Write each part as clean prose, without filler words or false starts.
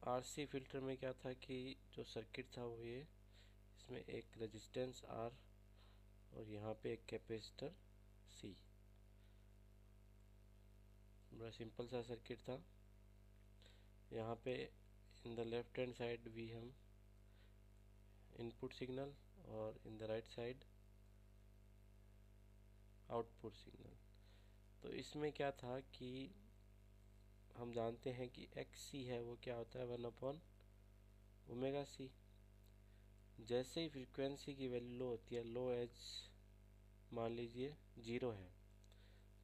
RC filter में क्या था कि जो सर्किट था वो ये, इसमें एक रेजिस्टेंस आर और यहाँ पे एक कैपेसिटर सी। बड़ा सिंपल सा सर्किट था। यहाँ पे in the left hand side भी हम इनपुट सिग्नल और in the right side output signal. तो इसमें क्या था कि हम जानते हैं कि एक्स सी है वो क्या होता है 1/ओमेगा सी। जैसे ही फ्रीक्वेंसी की वैल्यू लो होती है, लो एज मान लीजिए 0 है,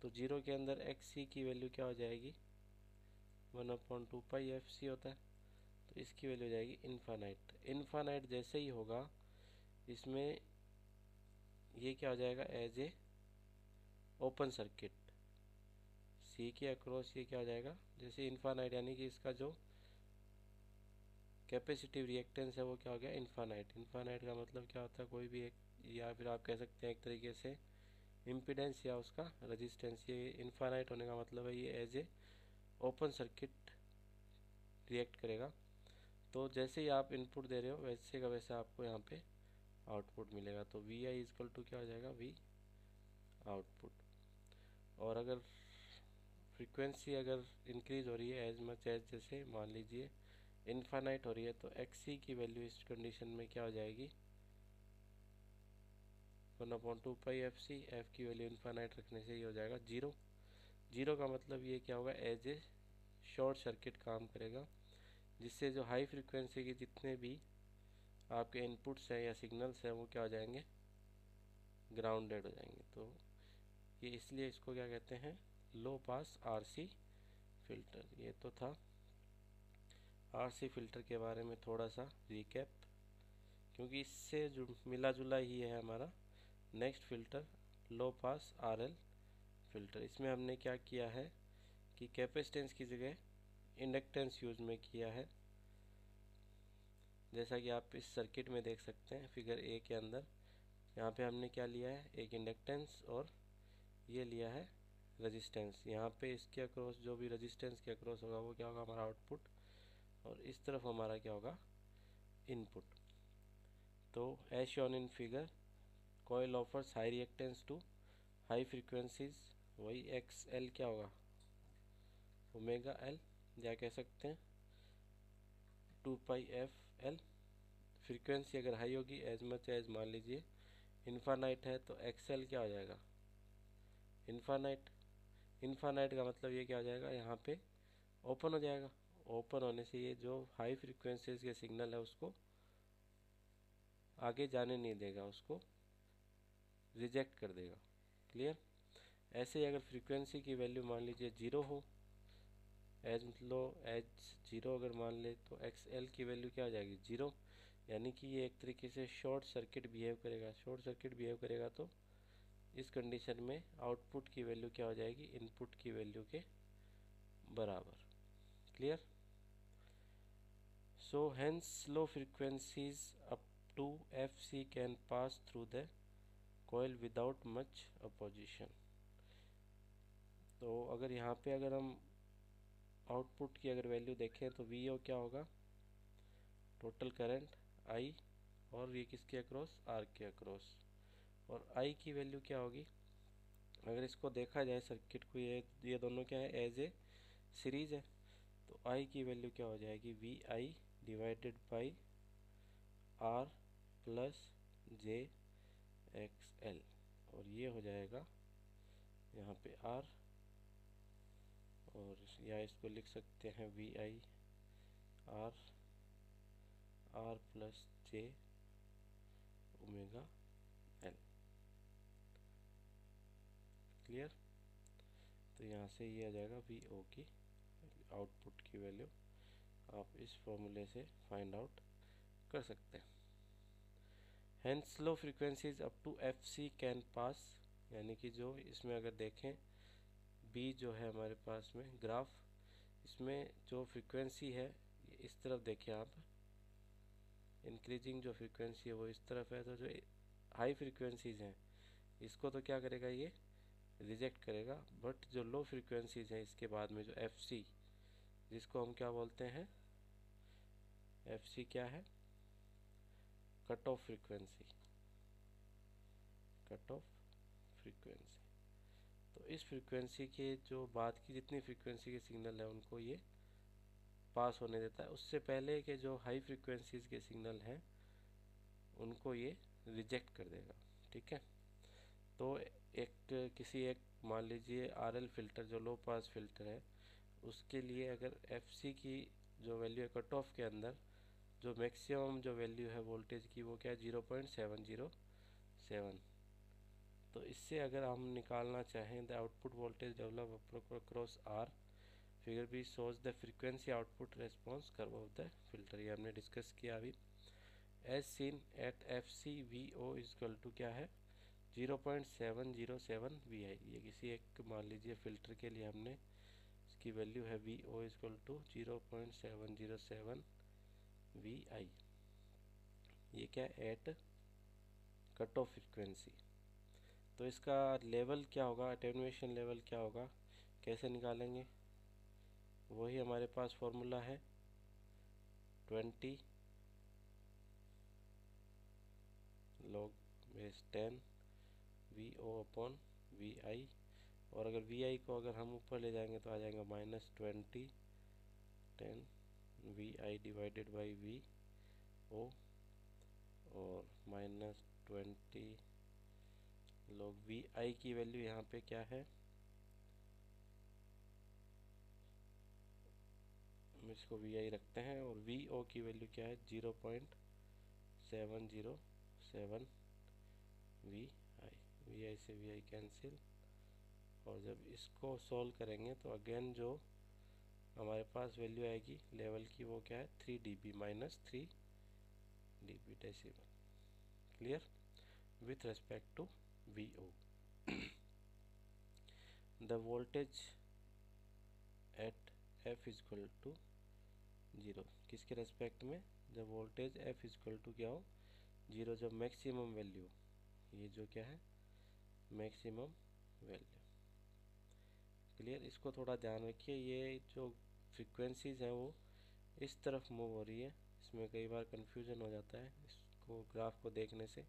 तो 0 के अंदर एक्स सी की वैल्यू क्या हो जाएगी 1/2πfc होता है, तो इसकी वैल्यू हो जाएगी इनफाइनाइट। इनफाइनाइट जैसे ही होगा इसमें ये क्या हो जाएगा एज ए ओपन सर्किट, सी के अक्रॉस ये क्या हो जाएगा जैसे इनफाइनाइट, यानी कि इसका जो कैपेसिटिव रिएक्टेंस है वो क्या हो गया इनफाइनाइट। इनफाइनाइट का मतलब क्या होता है कोई भी एक, या फिर आप कह सकते हैं एक तरीके से इम्पीडेंस या उसका रेजिस्टेंस। ये इनफाइनाइट होने का मतलब है ये as a open circuit react करेगा। तो जैसे ही आप इनपुट दे रहे हो वैसे का वैसे आपको यहाँ पे आउटपुट मिलेगा। तो वी आई इजकल टू क्या हो जाएगा वी आउटपुट। और अगर फ्रीक्वेंसी अगर इंक्रीज हो रही है एज मच एज, जैसे मान लीजिए इनफाइनाइट हो रही है, तो एक्स सी की वैल्यू इस कंडीशन में क्या हो जाएगी 1/2πfc। एफ की वैल्यू इनफाइनाइट रखने से ये हो जाएगा 0। 0 का मतलब ये क्या होगा एज ए शॉर्ट सर्किट काम करेगा, जिससे जो हाई फ्रीक्वेंसी के जितने भी आपके इनपुट्स हैं या सिग्नल्स हैं वो क्या हो जाएंगे ग्राउंडेड हो जाएंगे। तो ये इसलिए इसको क्या कहते हैं लो पास आरसी फिल्टर। ये तो था आरसी फिल्टर के बारे में थोड़ा सा रिकैप, क्योंकि इससे जो मिला जुला ही है हमारा नेक्स्ट फिल्टर लो पास आरएल फिल्टर। इसमें हमने क्या किया है कि कैपेसिटेंस की जगह इंडक्टेंस यूज में किया है, जैसा कि आप इस सर्किट में देख सकते हैं फिगर ए के अंदर। यहाँ पे हमने क्या लिया है एक इंडक्टेंस और ये लिया है रेजिस्टेंस। यहाँ पे इसके अक्रॉस जो भी रेजिस्टेंस के अक्रॉस होगा वो क्या होगा हमारा आउटपुट, और इस तरफ हमारा क्या होगा इनपुट। तो as shown in figure coil offers high reactance to high frequencies, वही एक्स एल क्या होगा ओमेगा एल, या कह सकते हैं 2πf l। फ्रीक्वेंसी अगर हाई होगी एज मच एज मान लीजिए इनफाइनाइट है, तो एक्सएल क्या हो जाएगा इनफाइनाइट। इनफाइनाइट का मतलब ये क्या हो जाएगा यहाँ पे ओपन हो जाएगा। ओपन होने से ये जो हाई फ्रीक्वेंसीज के सिग्नल है उसको आगे जाने नहीं देगा, उसको रिजेक्ट कर देगा। क्लियर। ऐसे ही अगर फ्रीक्वेंसी की वैल्यू मान लीजिए 0 हो, एज मतलब एज 0 अगर मान ले, तो एक्स एल की वैल्यू क्या हो जाएगी 0, यानी कि ये एक तरीके से शॉर्ट सर्किट बिहेव करेगा। शॉर्ट सर्किट बिहेव करेगा तो इस कंडीशन में आउटपुट की वैल्यू क्या हो जाएगी इनपुट की वैल्यू के बराबर। Clear. So hence low frequencies up to F C can pass through the coil without much opposition. तो अगर यहाँ पे अगर हम आउटपुट की अगर वैल्यू देखें तो वी ओ क्या होगा टोटल करंट आई, और ये किसके अक्रॉस आर के अक्रॉस। और आई की वैल्यू क्या होगी अगर इसको देखा जाए सर्किट को, ये दोनों क्या है एज ए सीरीज है, तो आई की वैल्यू क्या हो जाएगी V I divided by R plus J X L. और ये हो जाएगा यहाँ पे आर, और या इसको लिख सकते हैं V I R R plus J omega L. Clear. तो यहाँ से ये आ जाएगा वी ओ की आउटपुट की वैल्यू आप इस फॉर्मूले से फाइंड आउट कर सकते हैं। Hence low frequencies up to F C can pass, यानी कि जो इसमें अगर देखें बी जो है हमारे पास में ग्राफ, इसमें जो फ्रीक्वेंसी है इस तरफ देखिए आप, इंक्रीजिंग जो फ्रीक्वेंसी है वो इस तरफ है, तो जो हाई फ्रीक्वेंसीज हैं इसको तो क्या करेगा ये रिजेक्ट करेगा। बट जो लो फ्रीक्वेंसीज हैं इसके बाद में जो एफ सी जिसको हम क्या बोलते हैं एफ सी क्या है? Cut off frequency, cut off frequency. तो इस फ्रीक्वेंसी के जो बाद की जितनी फ्रीक्वेंसी के सिग्नल है उनको ये पास होने देता है, उससे पहले के जो हाई फ्रीक्वेंसीज के सिग्नल हैं उनको ये रिजेक्ट कर देगा। ठीक है, तो किसी एक मान लीजिए आरएल फिल्टर जो लो पास फिल्टर है, उसके लिए अगर एफसी की जो वैल्यू है कट ऑफ के अंदर, जो मैक्सिमम जो वैल्यू है वोल्टेज की वो क्या है? 0.707। तो इससे अगर हम निकालना चाहें the output voltage develop across R, figure B shows the frequency output response curve of the filter, ये हमने डिस्कस किया अभी। As seen at F C V O is equal to क्या है? 0.707 वी आई। ये किसी एक मान लीजिए फिल्टर के लिए हमने इसकी वैल्यू है V O is equal to 0.707 V I. ये क्या है? At cut off frequency. तो इसका लेवल क्या होगा? अटेन्यूएशन लेवल क्या होगा? कैसे निकालेंगे? वही हमारे पास फॉर्मूला है 20 log base 10 V O upon V I, और अगर वी आई को अगर हम ऊपर ले जाएंगे तो आ जाएगा -20 10 V I divided by V O, और -20 log वी आई की वैल्यू यहाँ पे क्या है? हम इसको वी आई रखते हैं, और वी ओ की वैल्यू क्या है? 0.707 वी आई। वी आई से वी आई कैंसिल, और जब इसको सॉल्व करेंगे तो अगेन जो हमारे पास वैल्यू आएगी लेवल की वो क्या है? 3 dB -3 dB decibel. Clear? With respect to V O the voltage at F is equal to 0। किसके रेस्पेक्ट में? जब वोल्टेज एफ इजक्वल टू क्या हो? 0, जब मैक्सिमम वैल्यू, ये जो क्या है? Maximum value. क्लियर? इसको थोड़ा ध्यान रखिए, ये जो फ्रीक्वेंसीज हैं वो इस तरफ मूव हो रही है, इसमें कई बार कंफ्यूजन हो जाता है इसको ग्राफ को देखने से,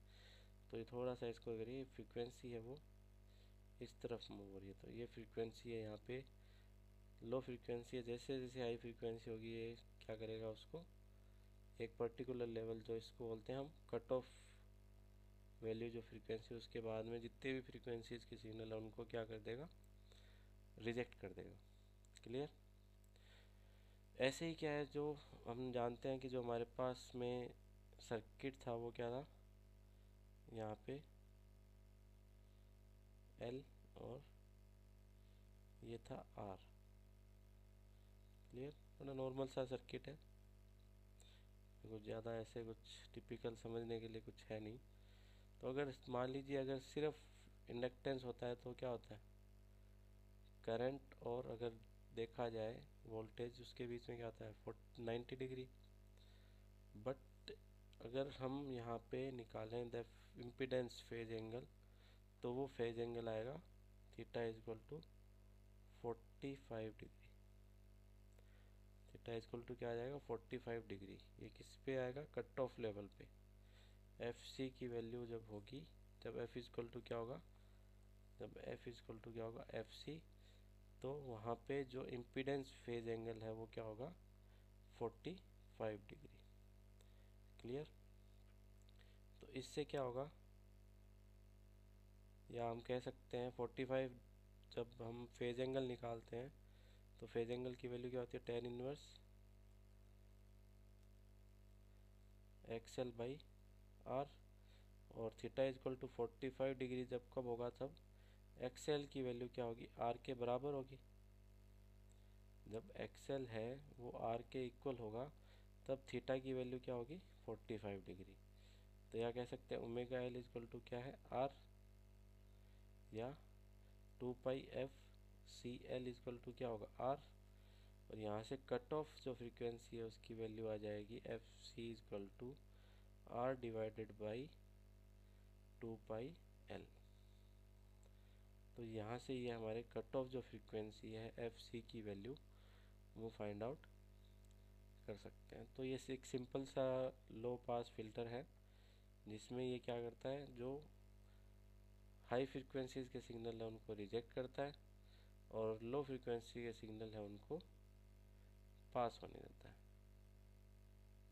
तो ये थोड़ा सा इसको करिए। फ्रीक्वेंसी है वो इस तरफ मूव हो रही है, तो ये फ्रीक्वेंसी है यहाँ पे लो फ्रीक्वेंसी है। जैसे जैसे हाई फ्रीक्वेंसी होगी ये क्या करेगा? उसको एक पर्टिकुलर लेवल जो इसको बोलते हैं हम कट ऑफ वैल्यू, जो फ्रीक्वेंसी उसके बाद में जितने भी फ्रीक्वेंसीज के सिग्नल है उनको क्या कर देगा? रिजेक्ट कर देगा। क्लियर? ऐसे ही क्या है, जो हम जानते हैं कि जो हमारे पास में सर्किट था वो क्या था? यहाँ पे एल और ये था आर। क्लियर? थोड़ा नॉर्मल सा सर्किट है, कुछ ज़्यादा ऐसे कुछ टिपिकल समझने के लिए कुछ है नहीं। तो अगर मान लीजिए अगर सिर्फ इंडक्टेंस होता है तो क्या होता है? करंट, और अगर देखा जाए वोल्टेज उसके बीच में क्या होता है? 90 डिग्री। बट अगर हम यहाँ पे निकालें द इम्पीडेंस फेज एंगल, तो वो फेज एंगल आएगा theta is equal to 45 degree. Theta is equal to क्या आ जाएगा? 45 डिग्री। ये किस पे आएगा? कट ऑफ लेवल पे। एफ सी की वैल्यू जब होगी, जब एफ इज इक्वल टू क्या होगा? जब एफ इज इक्वल टू क्या होगा? एफ सी, तो वहाँ पे जो इम्पीडेंस फेज एंगल है वो क्या होगा? 45 डिग्री। क्लियर? तो इससे क्या होगा, या हम कह सकते हैं 45, जब हम फेज एंगल निकालते हैं तो फेज एंगल की वैल्यू क्या होती है? tan inverse XL by R, और theta is equal to 45 degree जब कब होगा? तब एक्सएल की वैल्यू क्या होगी? आर के बराबर होगी। जब एक्सएल है वो आर के इक्वल होगा तब थीटा की वैल्यू क्या होगी? 45 डिग्री। तो यह कह सकते हैं omega L is equal to क्या है? आर, या 2 pi F C L is equal to क्या होगा? आर, और यहाँ से कट ऑफ जो फ्रीक्वेंसी है उसकी वैल्यू आ जाएगी F C is equal to R divided by 2 pi L. तो यहाँ से ये हमारे कट ऑफ जो फ्रीक्वेंसी है एफ सी की वैल्यू वो फाइंड आउट कर सकते हैं। तो ये एक सिंपल सा लो पास फिल्टर है जिसमें ये क्या करता है, जो हाई फ्रिक्वेंसीज के सिग्नल है उनको रिजेक्ट करता है और लो फ्रिक्वेंसी के सिग्नल है उनको पास होने देता है,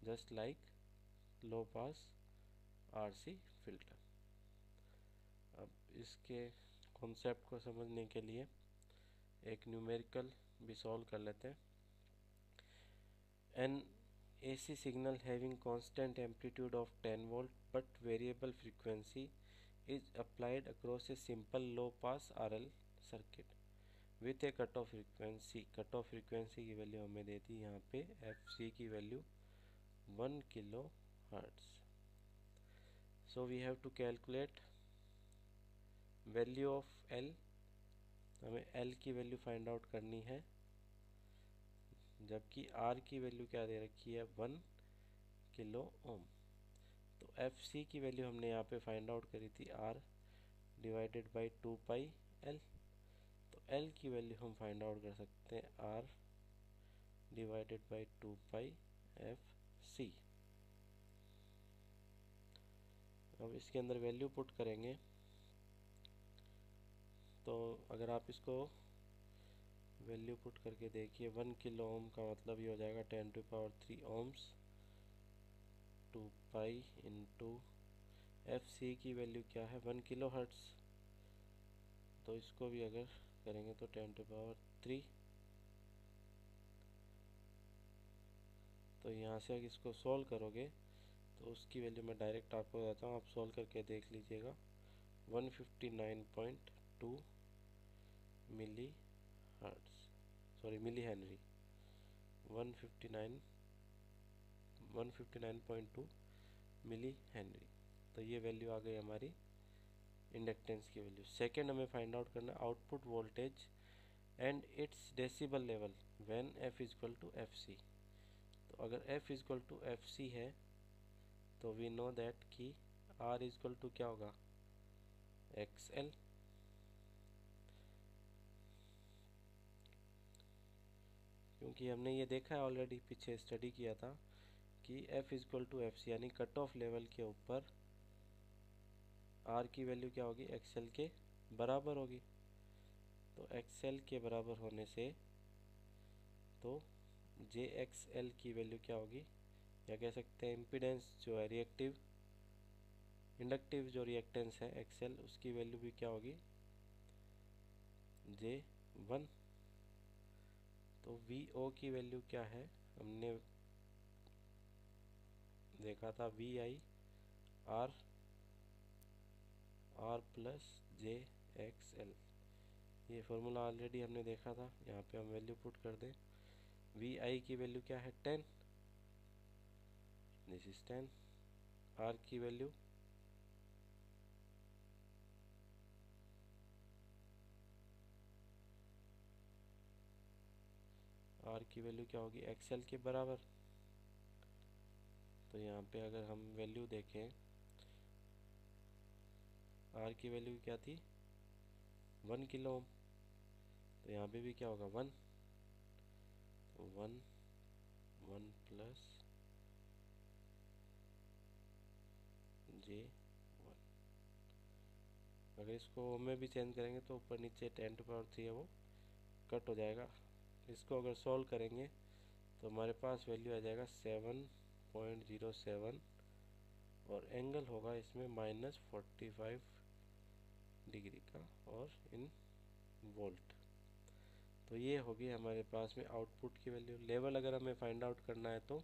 just like low pass RC filter. अब इसके कॉन्सेप्ट को समझने के लिए एक न्यूमेरिकल भी सॉल्व कर लेते हैं। An AC signal having constant amplitude of 10 volt but variable frequency is applied across a simple low pass RL circuit with a cutoff frequency। cutoff frequency की वैल्यू हमें देती है यहाँ पे FC की value 1 kilo hertz. So we have to calculate value of L। हमें L की value find out करनी है, जबकि R की वैल्यू क्या दे रखी है 1 किलो ओम। तो FC की वैल्यू हमने यहाँ पे फाइंड आउट करी थी R divided by 2 pi L। तो L की वैल्यू हम फाइंड आउट कर सकते हैं R divided by 2 pi FC। अब इसके अंदर वैल्यू पुट करेंगे तो अगर आप इसको वैल्यू पुट करके देखिए 1 किलो ओम का मतलब ये हो जाएगा 10⁻³ ओम्स 2 पाई इंटू FC की वैल्यू क्या है 1 किलो हर्ट्स। तो इसको भी अगर करेंगे तो 10⁻³। तो यहाँ से अगर इसको सॉल्व करोगे तो उसकी वैल्यू मैं डायरेक्ट आपको बताता हूँ, आप सॉल्व करके देख लीजिएगा। 159.2 milli hertz, sorry milli henry, 159.2 milli henry. तो ये वैल्यू आ गई हमारी इंडक्टेंस की वैल्यू। सेकेंड हमें फाइंड आउट करना output voltage and its decibel level when F equal to FC। तो अगर F इक्वल टू FC है तो वी नो दैट कि R इक्वल टू क्या होगा XL। क्योंकि हमने ये देखा है ऑलरेडी, पीछे स्टडी किया था कि F इक्वल टू FC यानी कट ऑफ लेवल के ऊपर R की वैल्यू क्या होगी XL के बराबर होगी। तो XL के बराबर होने से तो JXL की वैल्यू क्या होगी, या कह सकते हैं इम्पीडेंस जो है रिएक्टिव इंडक्टिव जो रिएक्टेंस है XL, उसकी वैल्यू भी क्या होगी J1। तो VO की वैल्यू क्या है, हमने देखा था VI R प्लस JXL। ये फॉर्मूला ऑलरेडी हमने देखा था, यहाँ पे हम वैल्यू पुट कर दें। VI की वैल्यू क्या है 10, दिस इज 10। R की वैल्यू क्या होगी XL के बराबर। तो यहाँ पे अगर हम वैल्यू देखें, R की वैल्यू क्या थी 1 किलो ओम। तो यहाँ पे भी क्या होगा 1, तो 1 प्लस J1। अगर इसको ओम में भी चेंज करेंगे तो ऊपर नीचे 10⁻³ है वो कट हो जाएगा। इसको अगर सॉल्व करेंगे तो हमारे पास वैल्यू आ जाएगा 7.07 और एंगल होगा इसमें -45 डिग्री का और इन वोल्ट। तो ये होगी हमारे पास में आउटपुट की वैल्यू। लेवल अगर हमें फाइंड आउट करना है तो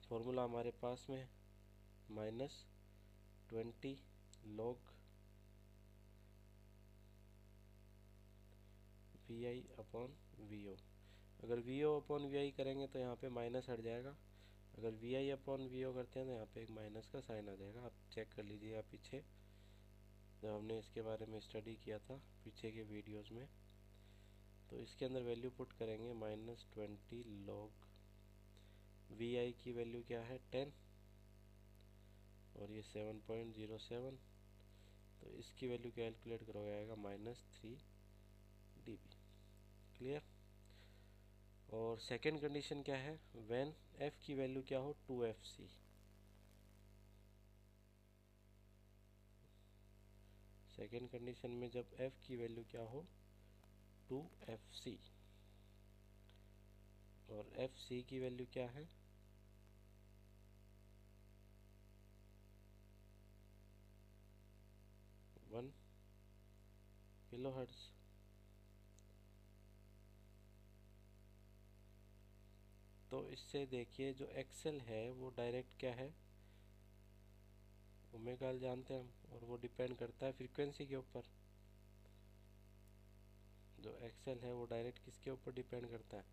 फॉर्मूला हमारे पास में -20 log VI अपॉन VO। अगर VO अपॉन VI करेंगे तो यहाँ पे माइनस हट जाएगा, अगर VI अपॉन VO करते हैं तो यहाँ पे एक माइनस का साइन आ जाएगा। आप चेक कर लीजिए आप पीछे जब हमने इसके बारे में स्टडी किया था पीछे के वीडियोस में। तो इसके अंदर वैल्यू पुट करेंगे -20 log VI की वैल्यू क्या है 10 और ये 7.07। तो इसकी वैल्यू कैलकुलेट करोगे आएगा -3 dB। क्लियर। और सेकेंड कंडीशन क्या है, व्हेन f की वैल्यू क्या हो 2fc। सेकेंड कंडीशन में जब f की वैल्यू क्या हो 2fc और fc की वैल्यू क्या है 1 किलोहर्ट्ज़। तो इससे देखिए जो एक्सेल है वो डायरेक्ट क्या है, ओमेगा जानते हैं हम, और वो डिपेंड करता है फ्रीक्वेंसी के ऊपर। जो एक्सेल है वो डायरेक्ट किसके ऊपर डिपेंड करता है,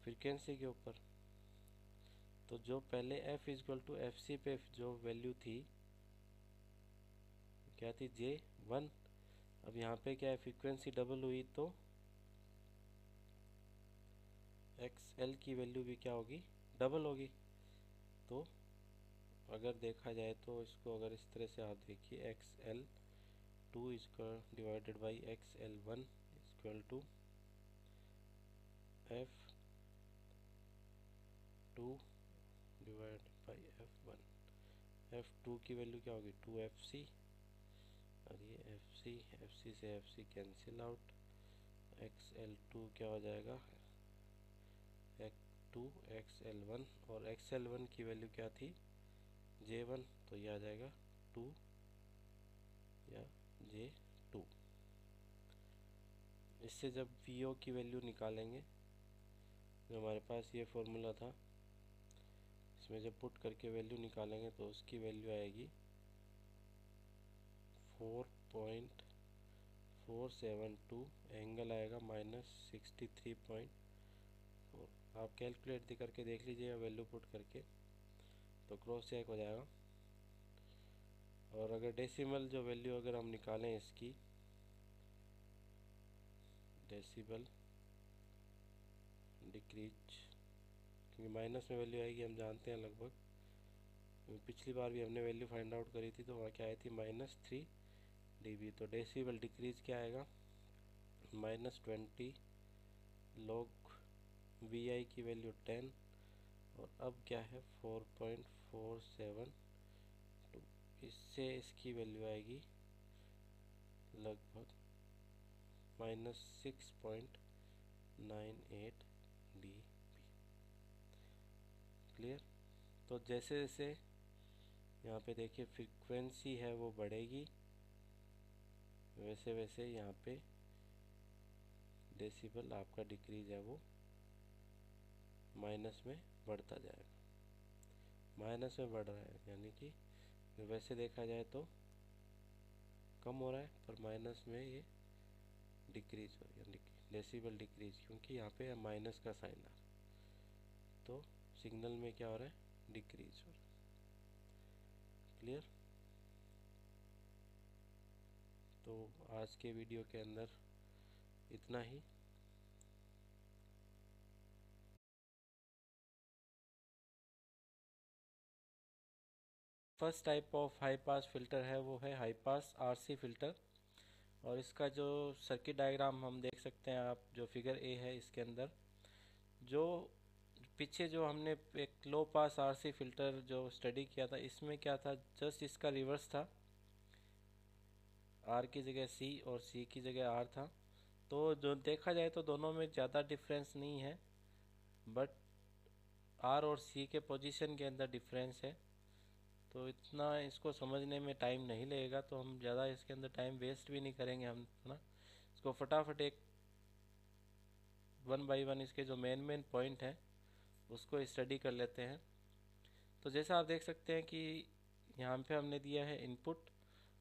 फ्रीक्वेंसी के ऊपर। तो जो पहले f is equal to F C पे जो वैल्यू थी क्या थी J1, अब यहाँ पे क्या है फ्रीक्वेंसी डबल हुई तो XL की वैल्यू भी क्या होगी, डबल होगी। तो अगर देखा जाए तो इसको अगर इस तरह से आप देखिए XL2 is equal divided by XL1 is equal to F2 divided by F1। F2 की वैल्यू क्या होगी 2FC और ये FC से FC कैंसिल आउट। XL2 क्या हो जाएगा 2 XL1 और XL1 की वैल्यू क्या थी J1, तो ये आ जाएगा 2 या J2। इससे जब VO की वैल्यू निकालेंगे, जो हमारे पास ये फॉर्मूला था, इसमें जब पुट करके वैल्यू निकालेंगे तो उसकी वैल्यू आएगी 4.472, एंगल आएगा -63.4। आप कैलकुलेट करके देख लीजिएगा वैल्यू पुट करके, तो क्रॉस चेक हो जाएगा। और अगर डेसिमल जो वैल्यू अगर हम निकालें इसकी, डेसिबल डिक्रीज, क्योंकि माइनस में वैल्यू आएगी हम जानते हैं लगभग, पिछली बार भी हमने वैल्यू फाइंड आउट करी थी तो वहाँ क्या आई थी -3 dB। तो डेसिबल डिक्रीज क्या आएगा -20 log VI की वैल्यू 10 और अब क्या है 4.472, इससे इसकी वैल्यू आएगी लगभग -6.98 dB। क्लियर। तो जैसे जैसे यहाँ पे देखिए फ्रीक्वेंसी है वो बढ़ेगी, वैसे वैसे यहाँ पे डेसिबल आपका डिक्रीज है वो माइनस में बढ़ता जाएगा, माइनस में बढ़ रहा है, यानी कि वैसे देखा जाए तो कम हो रहा है पर माइनस में ये डिक्रीज हो रही है, डेसिबल डिक्रीज, क्योंकि यहाँ पे माइनस का साइन आ रहा है, तो सिग्नल में क्या हो रहा है डिक्रीज हो रहा है। क्लियर। तो आज के वीडियो के अंदर इतना ही। First type of high pass filter है वो है हाई पास RC फिल्टर, और इसका जो सर्किट डायग्राम हम देख सकते हैं आप, जो फिगर ए है इसके अंदर, जो पीछे जो हमने एक लो पास RC फिल्टर जो स्टडी किया था, इसमें क्या था जस्ट इसका रिवर्स था, R की जगह C और C की जगह R था। तो जो देखा जाए तो दोनों में ज़्यादा डिफरेंस नहीं है, बट R और C के पोजीशन के अंदर डिफरेंस है। तो इतना इसको समझने में टाइम नहीं लगेगा, तो हम ज़्यादा इसके अंदर टाइम वेस्ट भी नहीं करेंगे हम ना, इसको फटाफट एक 1 बाई 1 इसके जो मेन पॉइंट हैं उसको स्टडी कर लेते हैं। तो जैसा आप देख सकते हैं कि यहाँ पे हमने दिया है इनपुट,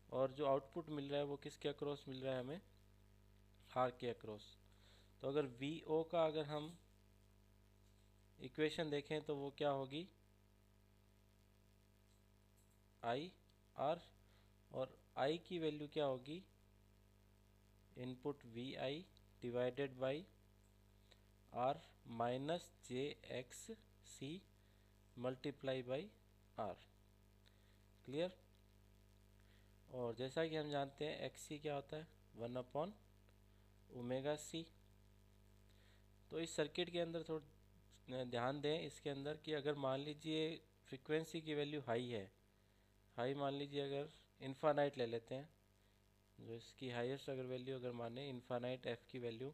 और जो आउटपुट मिल रहा है वो किसके अक्रॉस मिल रहा है हमें, R के अक्रॉस। तो अगर VO का अगर हम इक्वेशन देखें तो वो क्या होगी IR, और I की वैल्यू क्या होगी input VI divided by R minus JXC multiply by R। Clear. और जैसा कि हम जानते हैं XC क्या होता है 1/ओमेगा C। तो इस सर्किट के अंदर थोड़ा ध्यान दें इसके अंदर कि अगर मान लीजिए फ्रीक्वेंसी की वैल्यू हाई है, हाई मान लीजिए अगर इन्फानाइट ले लेते हैं, जो इसकी हाईएस्ट अगर वैल्यू अगर माने इन्फानाइट एफ की वैल्यू,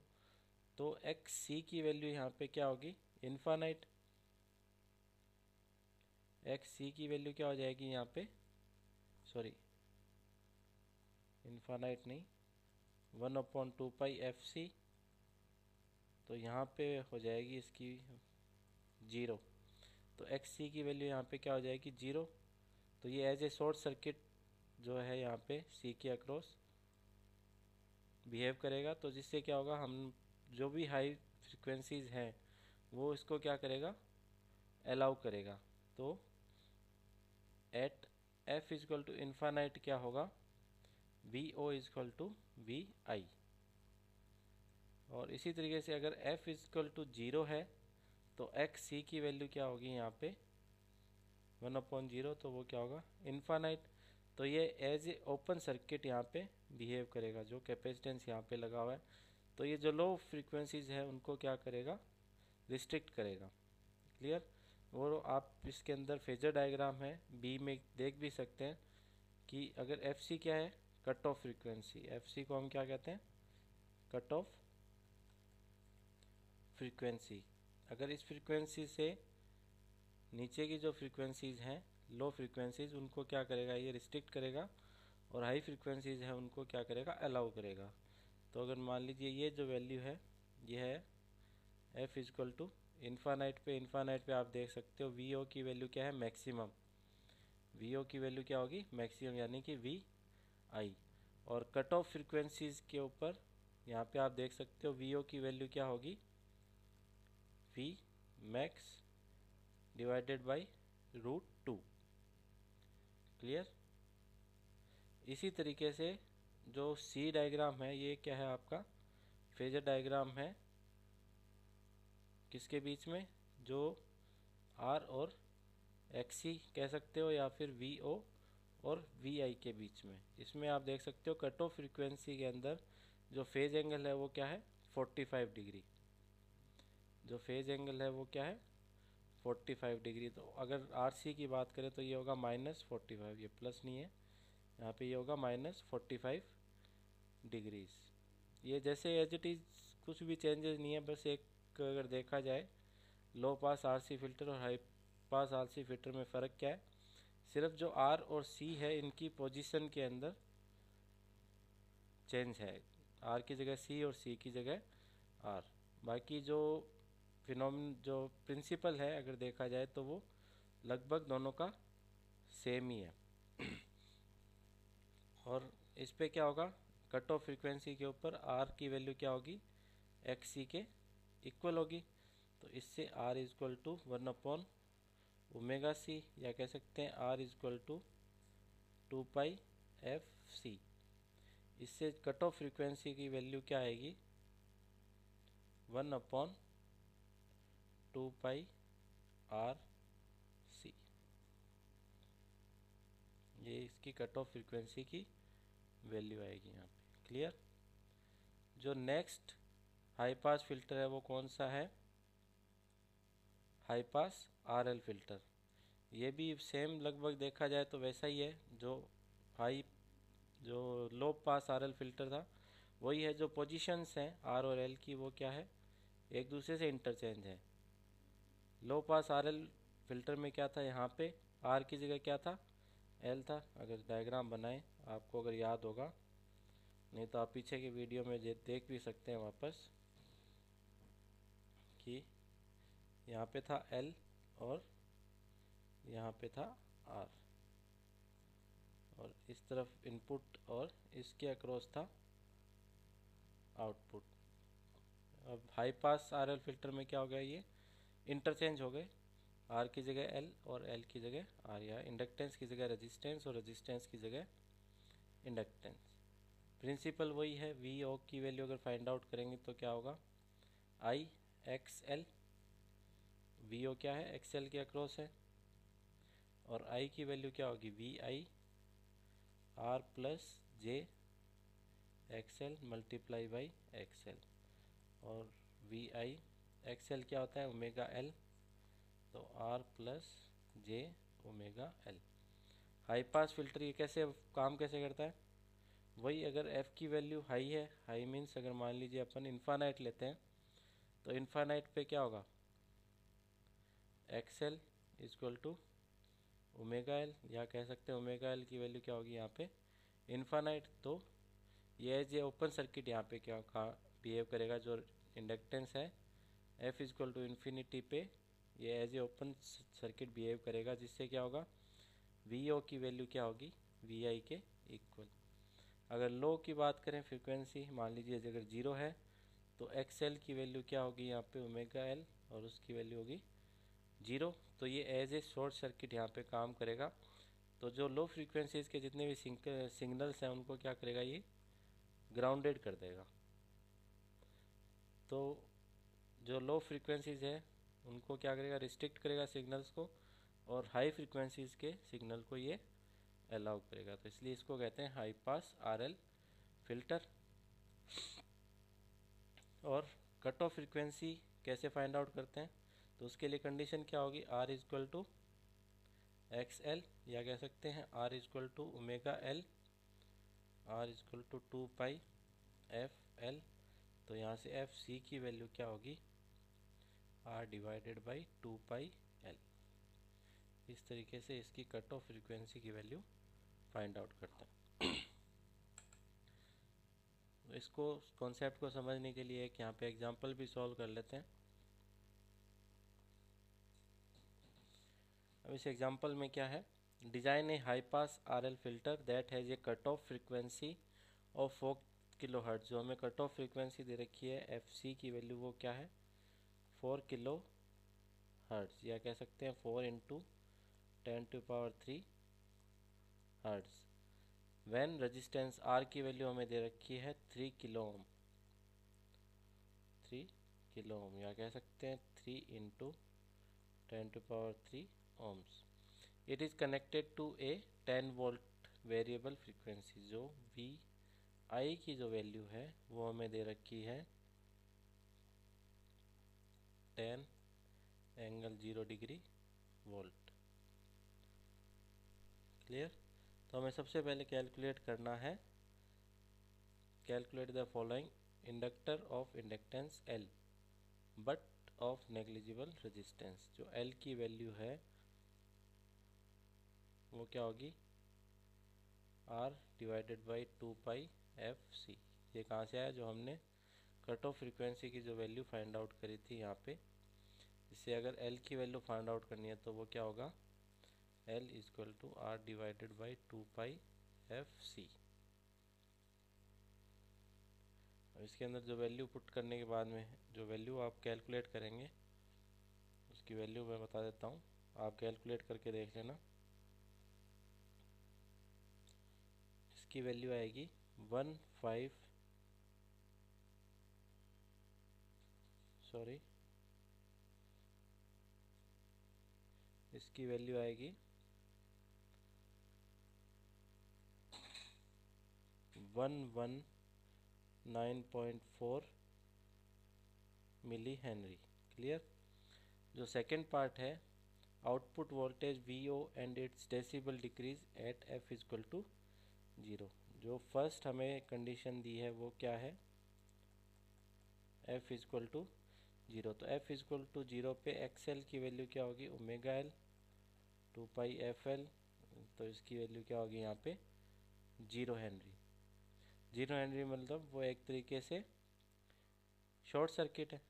तो एक्स सी की वैल्यू यहाँ पे क्या होगी, इन्फानाइट। एक्स सी की वैल्यू क्या हो जाएगी यहाँ पे, सॉरी इन्फानाइट नहीं, 1/2 पाई एफ सी, तो यहाँ पे हो जाएगी इसकी 0। तो एक्स सी की वैल्यू यहाँ पे क्या हो जाएगी 0। तो ये एज ए शॉर्ट सर्किट जो है यहाँ पे सी के अक्रॉस बिहेव करेगा। तो जिससे क्या होगा, हम जो भी हाई फ्रिक्वेंसीज हैं वो इसको क्या करेगा, अलाउ करेगा। तो at F is equal to infinite क्या होगा, V O is equal to V I. और इसी तरीके से अगर एफ इजकल टू 0 है तो एक्स सी की वैल्यू क्या होगी यहाँ पे 1/0, तो वो क्या होगा इन्फानाइट। तो ये एज ए ओपन सर्किट यहाँ पे बिहेव करेगा, जो कैपेसिटेंस यहाँ पे लगा हुआ है। तो ये जो लो फ्रीक्वेंसीज है उनको क्या करेगा, रिस्ट्रिक्ट करेगा। क्लियर। वो आप इसके अंदर फेजर डायग्राम है बी में देख भी सकते हैं कि अगर एफ सी क्या है, cut off frequency. F C को हम क्या कहते हैं, कट ऑफ फ्रीक्वेंसी। अगर इस फ्रीक्वेंसी से नीचे की जो फ्रीक्वेंसीज हैं, लो फ्रीक्वेंसीज, उनको क्या करेगा, ये रिस्ट्रिक्ट करेगा। और हाई फ्रीक्वेंसीज है उनको क्या करेगा, अलाउ करेगा। तो अगर मान लीजिए ये जो वैल्यू है ये है एफ इजक्वल टू इन्फानाइट पे आप देख सकते हो वी ओ की वैल्यू क्या है, मैक्सिमम। वी ओ की वैल्यू क्या होगी, मैक्सिमम, यानी कि वी आई। और कट ऑफ फ्रीक्वेंसीज के ऊपर यहाँ पे आप देख सकते हो वी ओ की वैल्यू क्या होगी, V max divided by √2। Clear. इसी तरीके से जो सी डायग्राम है ये क्या है आपका, फेजर डायग्राम है किसके बीच में, जो आर और एक्सी कह सकते हो या फिर वी ओ और वी आई के बीच में। इसमें आप देख सकते हो कट ऑफ फ्रीक्वेंसी के अंदर जो फेज एंगल है वो क्या है, 45 डिग्री। जो फेज एंगल है वो क्या है, 45 डिग्री। तो अगर आर सी की बात करें तो ये होगा -45, ये प्लस नहीं है, यहाँ पे ये होगा -45 डिग्रीज। ये जैसे एज इट इज़ कुछ भी चेंजेस नहीं है, बस एक अगर देखा जाए लो पास आरसी फ़िल्टर और हाई पास आरसी फ़िल्टर में फ़र्क क्या है, सिर्फ जो आर और सी है इनकी पोजीशन के अंदर चेंज है, आर की जगह सी और सी की जगह आर। बाकी जो फिनोमिन जो प्रिंसिपल है अगर देखा जाए तो वो लगभग दोनों का सेम ही है। और इस पे क्या होगा, कट ऑफ फ्रीक्वेंसी के ऊपर आर की वैल्यू क्या होगी, एक्स सी के इक्वल होगी। तो इससे आर इजक्वल टू 1/ओमेगा सी, या कह सकते हैं R is equal to 2 pi F C. इससे कट ऑफ फ्रीक्वेंसी की वैल्यू क्या आएगी, 1/2 पाई आर सी। ये इसकी कट ऑफ फ्रीक्वेंसी की वैल्यू आएगी यहाँ पे। क्लियर। जो नेक्स्ट हाई पास फिल्टर है वो कौन सा है, हाई पास आरएल फिल्टर। ये भी सेम लगभग देखा जाए तो वैसा ही है, जो लो पास आरएल फिल्टर था वही है। जो पोजीशंस हैं आर और एल की वो क्या है, एक दूसरे से इंटरचेंज है। लो पास आरएल फिल्टर में क्या था, यहाँ पे आर की जगह क्या था, एल था। अगर डायग्राम बनाएं आपको अगर याद होगा, नहीं तो आप पीछे के वीडियो में देख भी सकते हैं वापस कि यहाँ पे था एल और यहाँ पे था आर, और इस तरफ इनपुट और इसके अक्रॉस था आउटपुट। अब हाई पास आरएल फिल्टर में क्या हो गया, ये इंटरचेंज हो गए, आर की जगह एल और एल की जगह आर, या इंडक्टेंस की जगह रेजिस्टेंस और रेजिस्टेंस की जगह इंडक्टेंस। प्रिंसिपल वही है। वी ओ की वैल्यू अगर फाइंड आउट करेंगे तो क्या होगा, आई एक्स एल। वी ओ क्या है, एक्स एल के अक्रॉस है, और आई की वैल्यू क्या होगी, V I R plus J X L multiply by X L. और वी आई एक्स एल क्या होता है, ओमेगा एल, तो R plus J omega L. High pass filter ये कैसे काम कैसे करता है, वही अगर एफ की वैल्यू हाई है, हाई मीन्स अगर मान लीजिए अपन इन्फानाइट लेते हैं, तो इन्फानाइट पे क्या होगा, X L is equal to omega L, या कह सकते हैं ओमेगा एल की वैल्यू क्या होगी यहाँ पे इन्फानाइट। तो ये एज ए ओपन सर्किट यहाँ पे क्या बिहेव करेगा, जो इंडक्टेंस है एफ इजक्वल टू इन्फिनिटी पे ये as a open circuit behave करेगा, जिससे क्या होगा वी ओ की वैल्यू क्या होगी वी आई के इक्वल। अगर लो की बात करें फ्रीक्वेंसी, मान लीजिए अगर जीरो है, तो एक्स एल की वैल्यू क्या होगी यहाँ पे ओमेगा एल, और उसकी वैल्यू होगी जीरो। तो ये एज ए शॉर्ट सर्किट यहाँ पे काम करेगा। तो जो लो फ्रीक्वेंसीज के जितने भी सिग्नल्स हैं उनको क्या करेगा, ये ग्राउंडेड कर देगा। तो जो लो फ्रीक्वेंसीज है उनको क्या करेगा, रिस्ट्रिक्ट करेगा सिग्नल्स को, और हाई फ्रीक्वेंसीज के सिग्नल को ये अलाउ करेगा। तो इसलिए इसको कहते हैं हाई पास आरएल फिल्टर। और कट ऑफ फ्रीक्वेंसी कैसे फाइंड आउट करते हैं, तो उसके लिए कंडीशन क्या होगी, R is equal to X L, या कह सकते हैं R is equal to omega L, R is equal to 2 pi F L. तो यहाँ से एफ सी की वैल्यू क्या होगी, R divided by 2 pi L. इस तरीके से इसकी कट ऑफ फ्रीक्वेंसी की वैल्यू फाइंड आउट करते हैं। इसको कॉन्सेप्ट को समझने के लिए एक यहाँ पे एग्जांपल भी सॉल्व कर लेते हैं। अब इस एग्जांपल में क्या है, design A high pass RL filter that has a cut off frequency of 4 kilo hertz. जो हमें कट ऑफ फ्रीक्वेंसी दे रखी है एफ सी की वैल्यू वो क्या है 4 किलो हर्ट्ज, या कह सकते हैं 4 into 10⁻³ hertz. When resistance R की वैल्यू हमें दे रखी है 3 किलो ओम, 3 किलो ओम, या कह सकते हैं 3 into 10⁻³ ohms. It is connected to a 10 volt variable frequency. जो वी आई की जो वैल्यू है वो हमें दे रखी है 10 एंगल 0 डिग्री वोल्ट। क्लियर। तो हमें सबसे पहले कैलकुलेट करना है, calculate the following, inductor of inductance L but of negligible resistance. जो एल की वैल्यू है वो क्या होगी R divided by 2 pi F C. ये कहाँ से आया, जो हमने कट ऑफ फ्रीक्वेंसी की जो वैल्यू फाइंड आउट करी थी यहाँ पे। इससे अगर एल की वैल्यू फाइंड आउट करनी है तो वो क्या होगा, L is equal to R divided by 2 pi F C. इसके अंदर जो वैल्यू पुट करने के बाद में जो वैल्यू आप कैलकुलेट करेंगे उसकी वैल्यू मैं बता देता हूँ, आप कैलकुलेट करके देख लेना। इसकी वैल्यू आएगी इसकी वैल्यू आएगी 119.4 मिली हेनरी। क्लियर। जो सेकंड पार्ट है, output voltage V O and its decibel decrease at F is equal to 0। जो फर्स्ट हमें कंडीशन दी है वो क्या है, एफ इजक्वल टू 0। तो एफ इजक्वल टू 0 पे एक्स एल की वैल्यू क्या होगी omega L 2 pi F L. तो इसकी वैल्यू क्या होगी यहाँ पे 0 हेनरी। 0 हेनरी मतलब वो एक तरीके से शॉर्ट सर्किट है।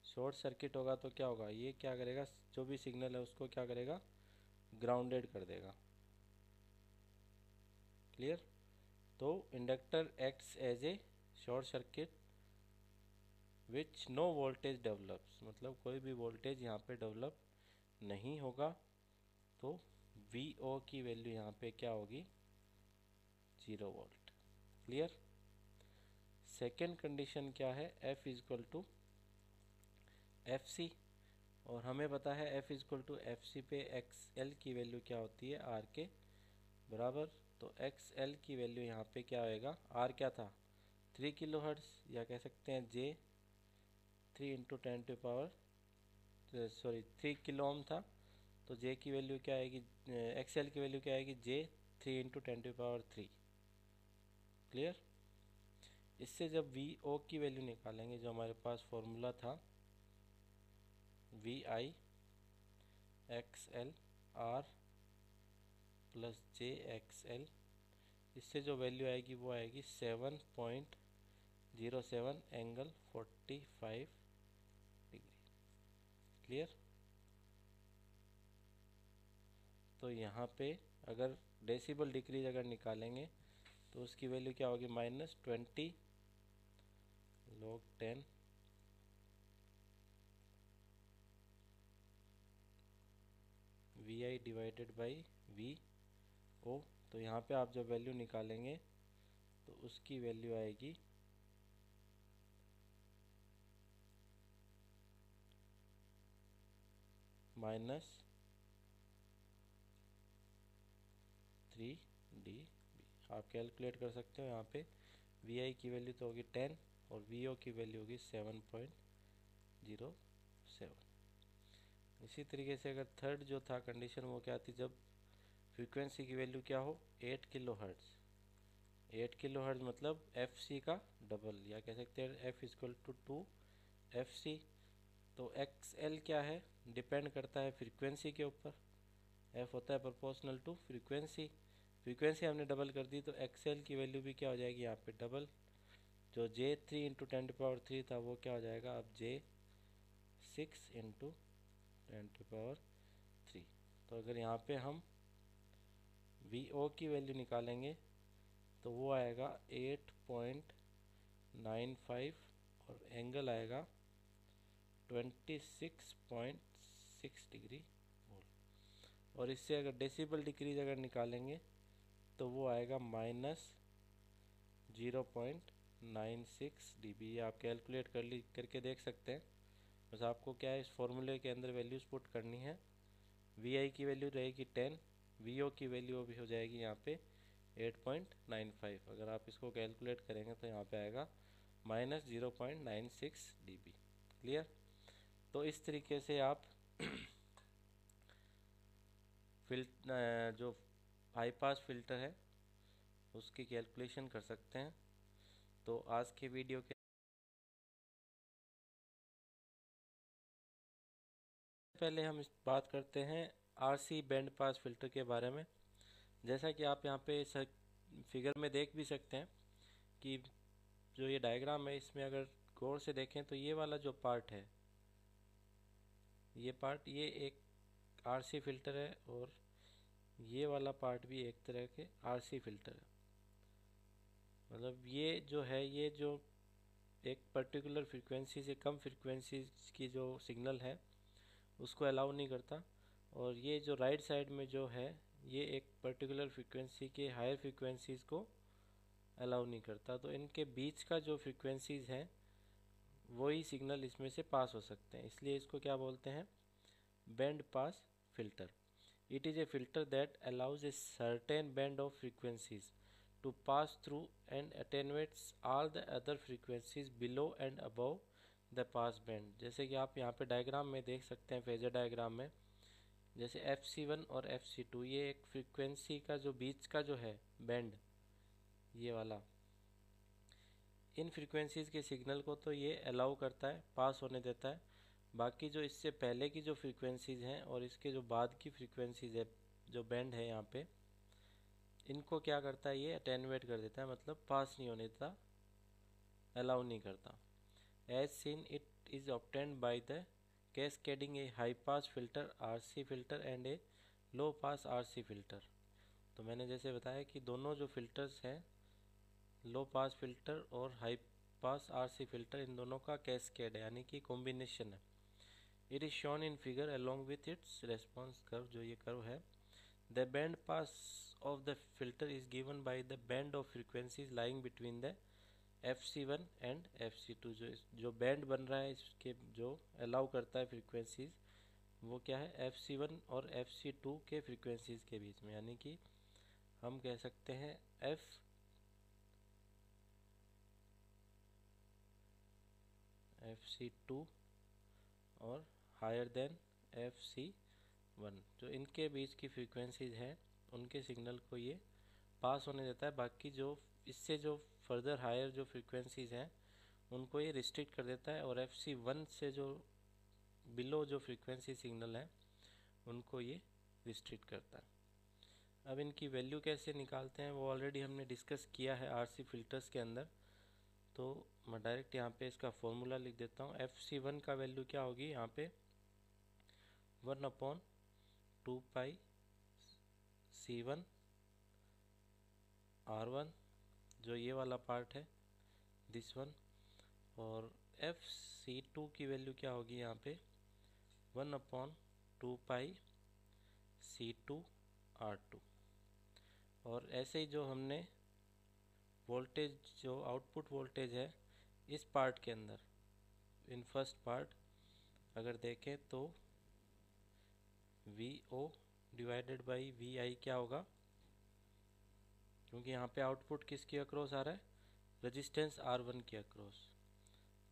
शॉर्ट सर्किट होगा तो क्या होगा, ये क्या करेगा, जो भी सिग्नल है उसको क्या करेगा ग्राउंडेड कर देगा। क्लियर। तो inductor acts as a short circuit which no voltage develops, मतलब कोई भी वोल्टेज यहाँ पे डेवलप नहीं होगा। तो वी ओ की वैल्यू यहाँ पे क्या होगी 0 वोल्ट। क्लियर। सेकेंड कंडीशन क्या है, F is equal to F C, और हमें पता है F is equal to F C पे एक्स एल की वैल्यू क्या होती है आर के बराबर। तो एक्स एल की वैल्यू यहाँ पे क्या आएगा, आर क्या था 3 किलो हर्ट्ज, या कह सकते हैं जे 3 किलो ओम था, तो जे की वैल्यू क्या आएगी, एक्सएल की वैल्यू क्या आएगी, जे 3 × 10⁻³ क्लियर। इससे जब वी ओ की वैल्यू निकालेंगे, जो हमारे पास फॉर्मूला था V I X L R plus J X L, इससे जो वैल्यू आएगी वो आएगी 7.07 एंगल 45 डिग्री क्लियर। तो यहाँ पे अगर डेसिबल डिक्रीज अगर निकालेंगे तो उसकी वैल्यू क्या होगी, -20 log 10 V I divided by V O. तो यहाँ पे आप जब वैल्यू निकालेंगे तो उसकी वैल्यू आएगी -3 dB। आप कैलकुलेट कर सकते हो, यहाँ पे वी आई की वैल्यू तो होगी 10 और वी ओ की वैल्यू होगी 7.07। इसी तरीके से अगर थर्ड जो था कंडीशन वो क्या थी, जब फ्रीक्वेंसी की वैल्यू क्या हो 8 किलो हर्ट्ज़। 8 किलो हर्ट्ज़ मतलब एफ सी का डबल, या कह सकते हैं एफ इक्वल टू 2 FC। तो एक्स एल क्या है, डिपेंड करता है फ्रीक्वेंसी के ऊपर, एफ होता है प्रोपोर्शनल टू फ्रीक्वेंसी। फ्रीक्वेंसी हमने डबल कर दी तो एक्स एल की वैल्यू भी क्या हो जाएगी यहाँ पे डबल। जो जे 3 × 10⁻³ था वो क्या हो जाएगा अब जे 6 × 10⁻³। तो अगर यहाँ पे हम वी ओ की वैल्यू निकालेंगे तो वो आएगा 8.95 और एंगल आएगा 26.6 डिग्री वोल्ट। और इससे अगर डेसिबल डिक्रीज अगर निकालेंगे तो वो आएगा -0.96 dB। आप कैलकुलेट करके देख सकते हैं। बस आपको क्या है, इस फॉर्मूले के अंदर वैल्यूज़ पुट करनी है। वी आई की वैल्यू रहेगी 10, वी ओ की वैल्यू भी हो जाएगी यहाँ पे 8.95। अगर आप इसको कैलकुलेट करेंगे तो यहाँ पे आएगा -0.96 dB क्लियर। तो इस तरीके से आप जो हाई पास फिल्टर है उसकी कैलकुलेशन कर सकते हैं। तो आज के वीडियो के पहले हम बात करते हैं आरसी बैंड पास फिल्टर के बारे में। जैसा कि आप यहाँ पे फिगर में देख भी सकते हैं कि जो ये डायग्राम है इसमें अगर गौर से देखें तो ये वाला जो पार्ट है, ये पार्ट ये एक आरसी फिल्टर है और ये वाला पार्ट भी एक तरह के आरसी फिल्टर है। मतलब ये जो है, ये जो एक पर्टिकुलर फ्रीक्वेंसी से कम फ्रीक्वेंसी की जो सिग्नल है उसको अलाउ नहीं करता। और ये जो राइट साइड में जो है ये एक पर्टिकुलर फ्रीक्वेंसी के हायर फ्रीक्वेंसीज़ को अलाउ नहीं करता। तो इनके बीच का जो फ्रीक्वेंसीज़ हैं वही सिग्नल इसमें से पास हो सकते हैं, इसलिए इसको क्या बोलते हैं, band pass filter. It is a filter that allows a certain band of frequencies to pass through and attenuates all the other frequencies below and above the pass band। जैसे कि आप यहाँ पे डायग्राम में देख सकते हैं, फेजर डायग्राम में, जैसे FC1 और FC2 ये एक फ्रीक्वेंसी का जो बीच का जो है बैंड, ये वाला, इन फ्रीक्वेंसीज़ के सिग्नल को तो ये अलाउ करता है, पास होने देता है। बाकी जो इससे पहले की जो फ्रीक्वेंसीज़ हैं और इसके जो बाद की फ्रीक्वेंसीज़ है, जो बैंड है यहाँ पे, इनको क्या करता है, ये अटेनुएट कर देता है, मतलब पास नहीं होने देता, अलाउ नहीं करता। As seen it is obtained by the cascading a high pass filter RC filter and a low pass RC filter. तो मैंने जैसे बताया कि दोनों जो फिल्टर्स हैं, लो पास फिल्टर और हाई पास आरसी फिल्टर, इन दोनों का कैस्केड है, यानी कि कॉम्बिनेशन है। It is shown in figure along with its response curve. जो ये कर्व है, the band pass of the filter is given by the band of frequencies lying between the FC1 and FC2। जो band बन रहा है इसके, जो allow करता है फ्रीक्वेंसीज, वो क्या है, FC1 और FC2 के फ्रीक्वेंसीज के बीच में, यानी कि हम कह सकते हैं FC2 और हायर देन FC1, जो इनके बीच की फ्रीक्वेंसीज हैं उनके सिग्नल को ये पास होने देता है। बाकी जो इससे जो फर्दर हायर जो फ्रीक्वेंसीज हैं उनको ये रिस्ट्रिक्ट कर देता है, और FC1 से जो बिलो जो फ्रीक्वेंसी सिग्नल है उनको ये रिस्ट्रिक्ट करता है। अब इनकी वैल्यू कैसे निकालते हैं वो ऑलरेडी हमने डिस्कस किया है RC फिल्टर्स के अंदर, तो मैं डायरेक्ट यहाँ पे इसका फॉर्मूला लिख देता हूँ। FC1 का वैल्यू क्या होगी यहाँ पे 1/2 C1 R1, जो ये वाला पार्ट है दिस वन, और FC2 की वैल्यू क्या होगी यहाँ पे 1/2 C2 R2। और ऐसे ही जो हमने वोल्टेज जो आउटपुट वोल्टेज है इस पार्ट के अंदर, इन फर्स्ट पार्ट अगर देखें तो VO डिवाइडेड बाई VI क्या होगा, क्योंकि यहाँ पे आउटपुट किसके अक्रॉस आ रहा है, रेजिस्टेंस R1 के अक्रॉस,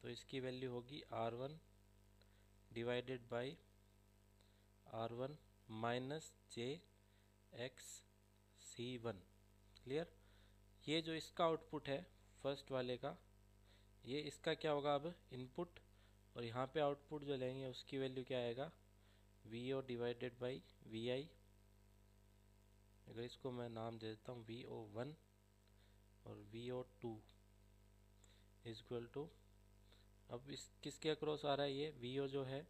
तो इसकी वैल्यू होगी R1 divided by R1 minus JXC1। Clear. ये जो इसका आउटपुट है फर्स्ट वाले का, ये इसका क्या होगा अब इनपुट, और यहाँ पे आउटपुट जो लेंगे उसकी वैल्यू क्या आएगा VO डिवाइडेड बाई VI। अगर इसको मैं नाम दे देता हूँ VO1 और VO2 इक्वल टू, अब इस किसके अक्रॉस आ रहा है ये VO जो है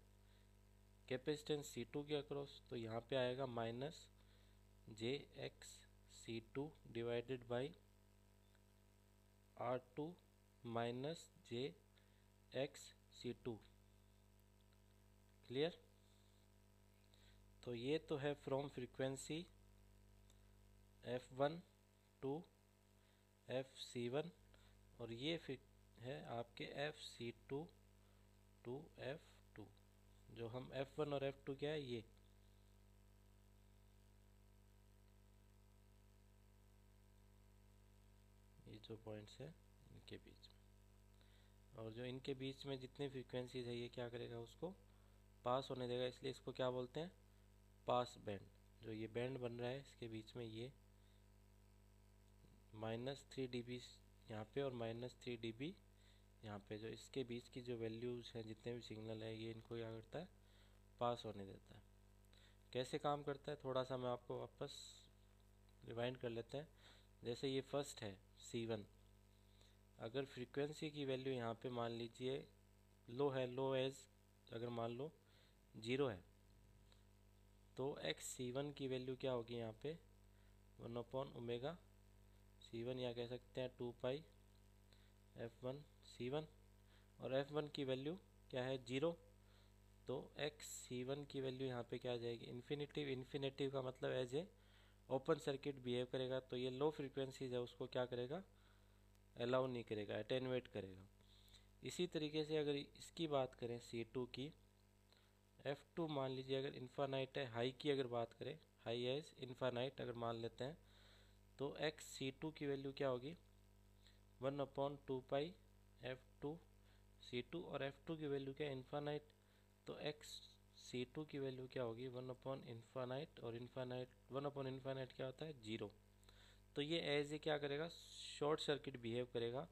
कैपेसिटेंस C2 के अक्रॉस, तो यहाँ पे आएगा minus JXC2 divided by R2 minus JXC2। Clear. तो ये तो है from frequency F1 to FC1, और ये है आपके FC2 टू F2, जो हम F1 और F2 क्या है ये जो पॉइंट्स है इनके बीच में, और जो इनके बीच में जितने फ्रीक्वेंसीज है ये क्या करेगा उसको पास होने देगा, इसलिए इसको क्या बोलते हैं पास बैंड। जो ये बैंड बन रहा है इसके बीच में ये -3 dB यहाँ पे और -3 dB यहाँ पे, जो इसके बीच की जो वैल्यूज़ हैं जितने भी सिग्नल है ये इनको क्या करता है पास होने देता है। कैसे काम करता है थोड़ा सा मैं आपको वापस रिवाइंड कर लेते हैं। जैसे ये फर्स्ट है C1, अगर फ्रीक्वेंसी की वैल्यू यहाँ पे मान लीजिए लो है, लो एज अगर मान लो 0 है, तो XC1 की वैल्यू क्या होगी यहाँ पे 1/ओमेगा C1, या कह सकते हैं 2 पाई F1 C1, और F1 की वैल्यू क्या है 0, तो XC1 की वैल्यू यहाँ पे क्या आ जाएगी इन्फिनेटिव। इन्फिनेटिव का मतलब as a open circuit behave करेगा, तो ये लो फ्रीक्वेंसीज है उसको क्या करेगा अलाउ नहीं करेगा, अटेनुएट करेगा। इसी तरीके से अगर इसकी बात करें C2 की, F2 मान लीजिए अगर इन्फानाइट है, हाई की अगर बात करें हाई एज इन्फानाइट अगर मान लेते हैं, तो XC2 की वैल्यू क्या होगी 1/2 पाई F2 C2, और F2 की वैल्यू क्या है इन्फानाइट, तो XC2 की वैल्यू क्या होगी 1/इन्फानाइट, और इन्फानाइट 1/इन्फानाइट क्या होता है 0। तो ये एज ए क्या करेगा शॉर्ट सर्किट बिहेव करेगा,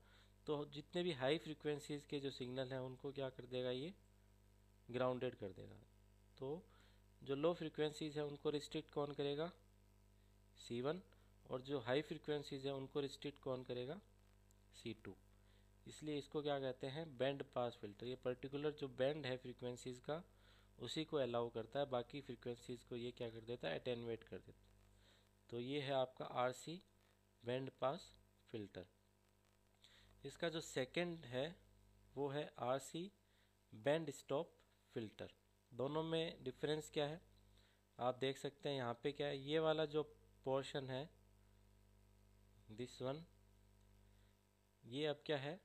तो जितने भी हाई फ्रीक्वेंसीज के जो सिग्नल हैं उनको क्या कर देगा ये ग्राउंडेड कर देगा। तो जो लो फ्रीक्वेंसीज है उनको रिस्ट्रिक्ट कौन करेगा C1, और जो हाई फ्रीक्वेंसीज है उनको रिस्ट्रिक्ट कौन करेगा C2। इसलिए इसको क्या कहते हैं बैंड पास फिल्टर। ये पर्टिकुलर जो बैंड है फ्रीक्वेंसीज का उसी को अलाउ करता है, बाकी फ्रीक्वेंसीज को ये क्या कर देता है अटेनुएट कर देता है। तो ये है आपका RC बैंड पास फिल्टर। इसका जो सेकंड है वो है RC बैंड स्टॉप फिल्टर। दोनों में डिफरेंस क्या है आप देख सकते हैं। यहाँ पे क्या है ये वाला जो पोर्शन है दिस वन, ये अब क्या है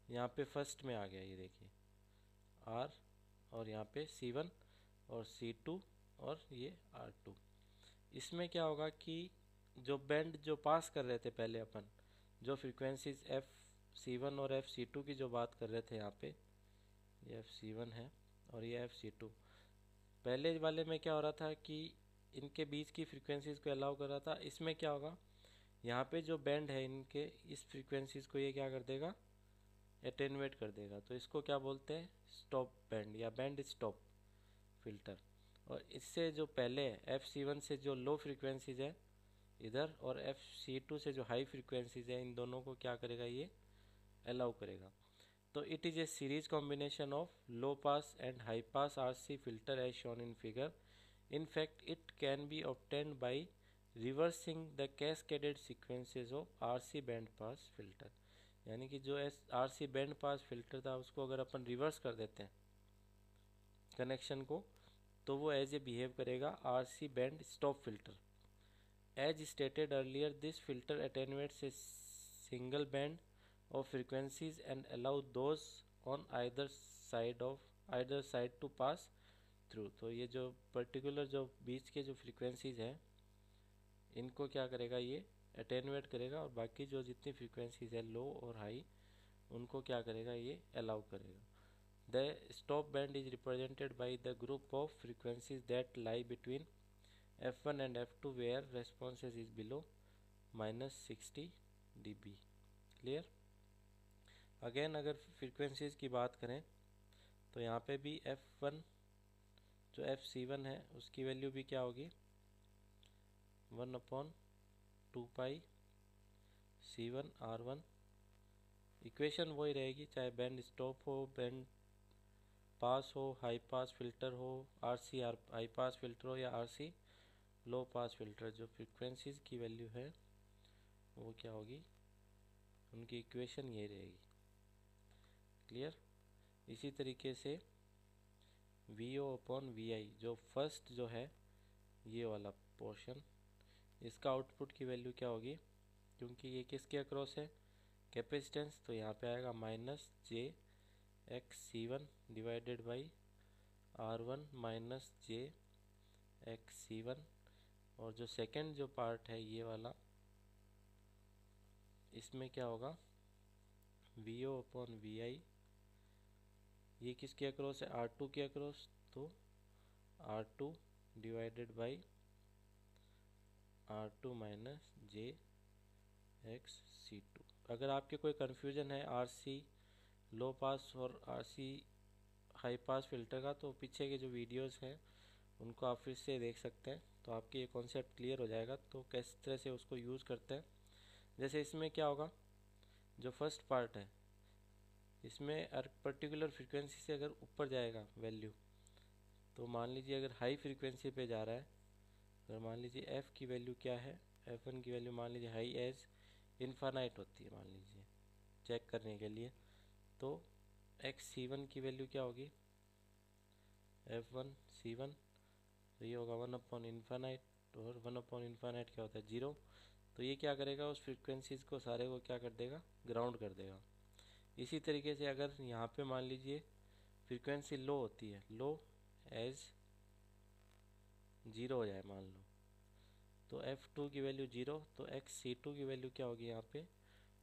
यहाँ पे फर्स्ट में आ गया, ये देखिए R, और यहाँ पे C1 और C2 और ये R2। इसमें क्या होगा कि जो बैंड जो पास कर रहे थे पहले अपन, जो फ्रीक्वेंसीज FC1 और FC2 की जो बात कर रहे थे यहाँ पे, ये FC1 है और ये FC2। पहले वाले में क्या हो रहा था कि इनके बीच की फ्रीक्वेंसीज़ को अलाउ कर रहा था। इसमें क्या होगा, यहाँ पे जो बैंड है इनके, इस फ्रीक्वेंसीज़ को ये क्या कर देगा, एटेन्यूएट कर देगा। तो इसको क्या बोलते हैं, स्टॉप बैंड या बैंड स्टॉप फिल्टर। और इससे जो पहले FC1 से जो लो फ्रीक्वेंसीज है इधर, और FC2 से जो हाई फ्रीक्वेंसीज है, इन दोनों को क्या करेगा, ये अलाउ करेगा। तो it is a series combination of low pass and high pass RC filter as shown in figure. In fact, it can be obtained by reversing the cascaded sequences of RC band pass filter। यानी कि जो RC band pass filter था उसको अगर अपन reverse कर देते हैं connection को, तो वो एज ए बिहेव करेगा RC band stop filter. As stated earlier, this filter attenuates a single band of frequencies and allow those on either side to pass through. तो ये जो पर्टिकुलर जो बीच के जो फ्रीक्वेंसीज हैं इनको क्या करेगा, ये अटेन्यूएट करेगा, और बाकी जो जितनी फ्रीक्वेंसीज है लो और हाई उनको क्या करेगा, ये अलाउ करेगा। The stop band is represented by the group of frequencies that lie between F1 and F2 where responses is below -60 dB। Clear. Again अगर फ्रीक्वेंसीज की बात करें तो यहाँ पे भी F1 जो FC1 है उसकी वैल्यू भी क्या होगी, 1/2π C1 R1। इक्वेशन वही रहेगी, चाहे बैंड स्टॉप हो, बैंड पास हो, हाई पास फिल्टर हो, RC हाई पास फिल्टर हो, या RC लो पास फिल्टर। जो फ्रीक्वेंसीज की वैल्यू है वो क्या होगी, उनकी इक्वेशन यही रहेगी। क्लियर। इसी तरीके से VO/VI जो फर्स्ट जो है ये वाला पोर्शन, इसका आउटपुट की वैल्यू क्या होगी, क्योंकि ये किसके अक्रॉस है, कैपेसिटेंस, तो यहाँ पे आएगा -JXC1 divided by R1 -JXC1। और जो सेकंड जो पार्ट है ये वाला, इसमें क्या होगा, VO/VI ये किसके अक्रॉस है, R2 के अक्रॉस, तो R2 divided by R2 -JXC2। अगर आपके कोई कन्फ्यूजन है RC लो पास और RC हाई पास फिल्टर का, तो पीछे के जो वीडियोस हैं उनको आप फिर से देख सकते हैं, तो आपके ये कॉन्सेप्ट क्लियर हो जाएगा। तो किस तरह से उसको यूज़ करते हैं, जैसे इसमें क्या होगा, जो फर्स्ट पार्ट है इसमें पर्टिकुलर फ्रीक्वेंसी से अगर ऊपर जाएगा वैल्यू, तो मान लीजिए अगर हाई फ्रीक्वेंसी पे जा रहा है, अगर मान लीजिए F की वैल्यू क्या है, F1 की वैल्यू मान लीजिए हाई एज इन्फानाइट होती है, मान लीजिए चेक करने के लिए, तो XC1 की वैल्यू क्या होगी, F1 C1, तो ये होगा 1/इन्फानाइट, और 1/इन्फानाइट क्या होता है, 0। तो ये क्या करेगा, उस फ्रीक्वेंसीज को सारे को क्या कर देगा, ग्राउंड कर देगा। इसी तरीके से अगर यहाँ पे मान लीजिए फ्रीक्वेंसी लो होती है, लो एज 0 हो जाए मान लो, तो F2 की वैल्यू 0, तो XC2 की वैल्यू क्या होगी यहाँ पे,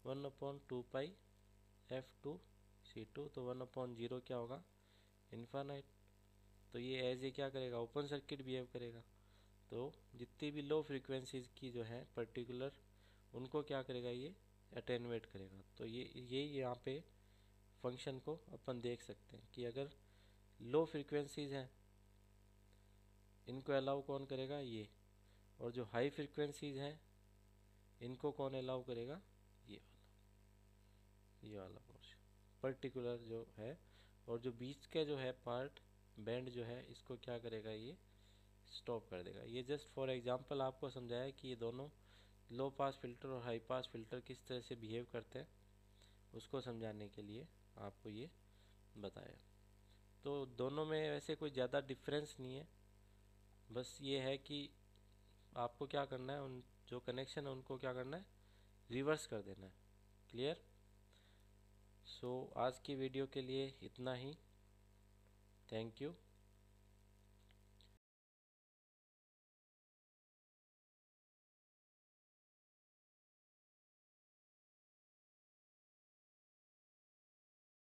1/2π F2 C2, तो 1/0 क्या होगा, इन्फानाइट। तो ये एज ये क्या करेगा, ओपन सर्किट बिहेव करेगा। तो जितनी भी लो फ्रीक्वेंसीज की जो है पर्टिकुलर, उनको क्या करेगा, ये अटेन्यूएट करेगा। तो ये यहाँ पे फंक्शन को अपन देख सकते हैं कि अगर लो फ्रीक्वेंसीज हैं इनको अलाउ कौन करेगा, ये, और जो हाई फ्रीक्वेंसीज हैं इनको कौन अलाउ करेगा, ये वाला पोर्शन पर्टिकुलर जो है। और जो बीच का जो है पार्ट बैंड जो है, इसको क्या करेगा, ये स्टॉप कर देगा। ये जस्ट फॉर एग्जांपल आपको समझाया कि ये दोनों लो पास फिल्टर और हाई पास फिल्टर किस तरह से बिहेव करते हैं, उसको समझाने के लिए आपको ये बताया। तो दोनों में वैसे कोई ज़्यादा डिफरेंस नहीं है, बस ये है कि आपको क्या करना है, उन जो कनेक्शन है उनको क्या करना है, रिवर्स कर देना है। क्लियर। सो आज की वीडियो के लिए इतना ही। Thank you.